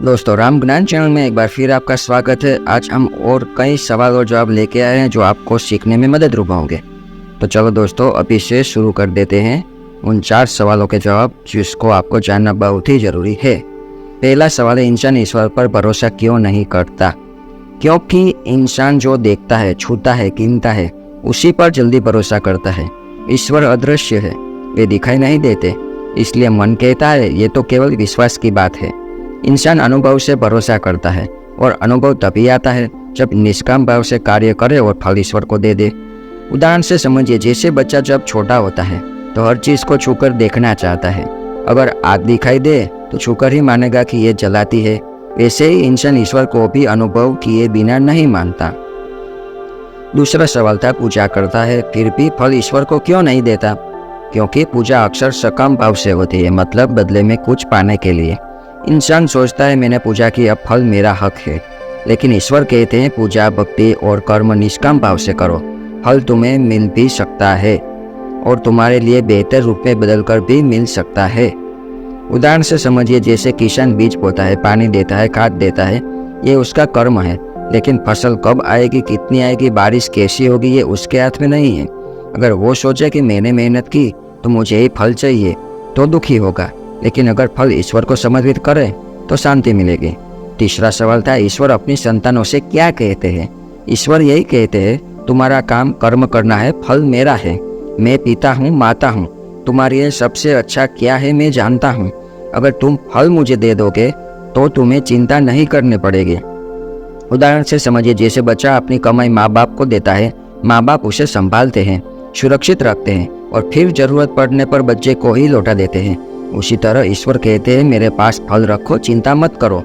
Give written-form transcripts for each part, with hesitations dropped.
दोस्तों, राम ज्ञान चैनल में एक बार फिर आपका स्वागत है। आज हम और कई सवाल और जवाब लेके आए हैं जो आपको सीखने में मददरूप होंगे। तो चलो दोस्तों, अभी से शुरू कर देते हैं उन 4 सवालों के जवाब जिसको आपको जानना बहुत ही जरूरी है। पहला सवाल है, इंसान ईश्वर पर भरोसा क्यों नहीं करता? क्योंकि इंसान जो देखता है, छूता है, गिनता है, उसी पर जल्दी भरोसा करता है। ईश्वर अदृश्य है, वे दिखाई नहीं देते, इसलिए मन कहता है ये तो केवल विश्वास की बात है। इंसान अनुभव से भरोसा करता है और अनुभव तभी आता है जब निष्काम भाव से कार्य करे और फल ईश्वर को दे दे। उदाहरण से समझिए, जैसे बच्चा जब छोटा होता है तो हर चीज़ को छूकर देखना चाहता है। अगर आग दिखाई दे तो छूकर ही मानेगा कि ये जलाती है। वैसे ही इंसान ईश्वर को भी अनुभव किए बिना नहीं मानता। दूसरा सवाल था, पूजा करता है फिर भी फल ईश्वर को क्यों नहीं देता? क्योंकि पूजा अक्सर सकाम भाव से होती है, मतलब बदले में कुछ पाने के लिए। इंसान सोचता है मैंने पूजा की, अब फल मेरा हक है। लेकिन ईश्वर कहते हैं पूजा, भक्ति और कर्म निष्काम भाव से करो, फल तुम्हें मिल भी सकता है और तुम्हारे लिए बेहतर रूप में बदलकर भी मिल सकता है। उदाहरण से समझिए, जैसे किसान बीज बोता है, पानी देता है, खाद देता है, ये उसका कर्म है। लेकिन फसल कब आएगी, कितनी आएगी, बारिश कैसी होगी, ये उसके हाथ में नहीं है। अगर वो सोचे कि मैंने मेहनत की तो मुझे ही फल चाहिए तो दुखी होगा, लेकिन अगर फल ईश्वर को समर्पित करे तो शांति मिलेगी। तीसरा सवाल था, ईश्वर अपनी संतानों से क्या कहते हैं? ईश्वर यही कहते हैं तुम्हारा काम कर्म करना है, फल मेरा है। मैं पिता हूँ, माता हूँ, तुम्हारे लिए सबसे अच्छा क्या है मैं जानता हूँ। अगर तुम फल मुझे दे दोगे तो तुम्हें चिंता नहीं करनी पड़ेगी। उदाहरण से समझिए, जैसे बच्चा अपनी कमाई माँ बाप को देता है, माँ बाप उसे संभालते हैं, सुरक्षित रखते हैं और फिर जरूरत पड़ने पर बच्चे को ही लौटा देते हैं। उसी तरह ईश्वर कहते हैं मेरे पास फल रखो, चिंता मत करो।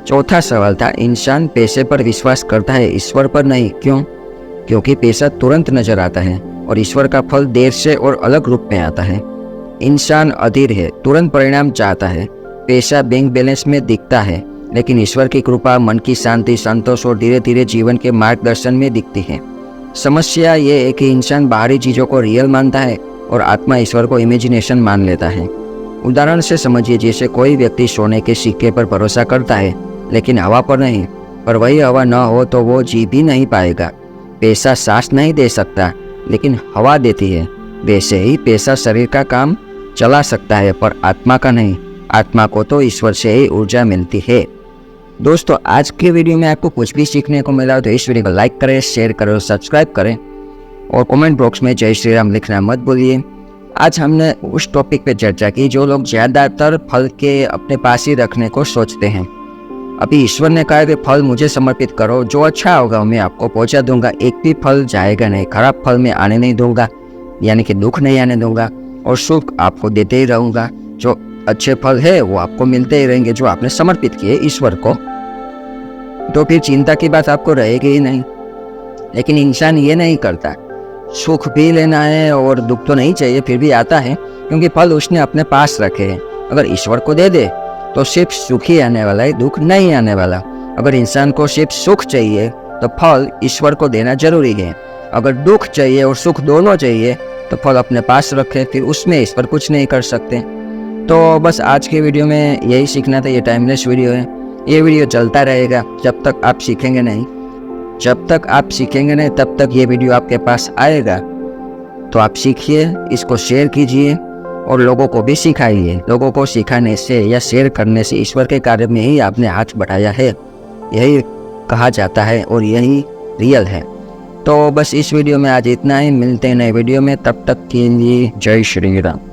चौथा सवाल था, इंसान पैसे पर विश्वास करता है, ईश्वर पर नहीं, क्यों? क्योंकि पैसा तुरंत नजर आता है और ईश्वर का फल देर से और अलग रूप में आता है। इंसान अधीर है, तुरंत परिणाम चाहता है। पैसा बैंक बैलेंस में दिखता है, लेकिन ईश्वर की कृपा, मन की शांति, संतोष और धीरे धीरे जीवन के मार्गदर्शन में दिखती है। समस्या ये है कि इंसान बाहरी चीजों को रियल मानता है और आत्मा ईश्वर को इमेजिनेशन मान लेता है। उदाहरण से समझिए, जैसे कोई व्यक्ति सोने के सिक्के पर भरोसा करता है लेकिन हवा पर नहीं, पर वही हवा न हो तो वो जी भी नहीं पाएगा। पैसा सांस नहीं दे सकता लेकिन हवा देती है। वैसे ही पैसा शरीर का काम चला सकता है पर आत्मा का नहीं। आत्मा को तो ईश्वर से ही ऊर्जा मिलती है। दोस्तों, आज के वीडियो में आपको कुछ भी सीखने को मिला तो इस वीडियो को लाइक करें, शेयर करें और सब्सक्राइब करें और कमेंट बॉक्स में जय श्री राम लिखना मत भूलिए। आज हमने उस टॉपिक पे चर्चा की जो लोग ज़्यादातर फल के अपने पास ही रखने को सोचते हैं। अभी ईश्वर ने कहा कि फल मुझे समर्पित करो, जो अच्छा होगा मैं आपको पहुंचा दूंगा, एक भी फल जाएगा नहीं, खराब फल मैं आने नहीं दूंगा, यानी कि दुख नहीं आने दूंगा, और सुख आपको देते ही रहूंगा। जो अच्छे फल है वो आपको मिलते ही रहेंगे जो आपने समर्पित किए ईश्वर को। तो फिर चिंता की बात आपको रहेगी ही नहीं। लेकिन इंसान ये नहीं करता, सुख भी लेना है और दुख तो नहीं चाहिए, फिर भी आता है क्योंकि फल उसने अपने पास रखे हैं। अगर ईश्वर को दे दे तो सिर्फ सुख ही आने वाला है, दुख नहीं आने वाला। अगर इंसान को सिर्फ सुख चाहिए तो फल ईश्वर को देना जरूरी है। अगर दुख चाहिए और सुख दोनों चाहिए तो फल अपने पास रखे, फिर उसमें ईश्वर कुछ नहीं कर सकते। तो बस आज के वीडियो में यही सीखना था। ये टाइमलेस वीडियो है, ये वीडियो चलता रहेगा जब तक आप सीखेंगे नहीं। जब तक आप सीखेंगे नहीं तब तक ये वीडियो आपके पास आएगा। तो आप सीखिए, इसको शेयर कीजिए और लोगों को भी सिखाइए। लोगों को सिखाने से या शेयर करने से ईश्वर के कार्य में ही आपने हाथ बढ़ाया है, यही कहा जाता है और यही रियल है। तो बस इस वीडियो में आज इतना ही। मिलते हैं नए वीडियो में, तब तक के लिए जय श्री राम।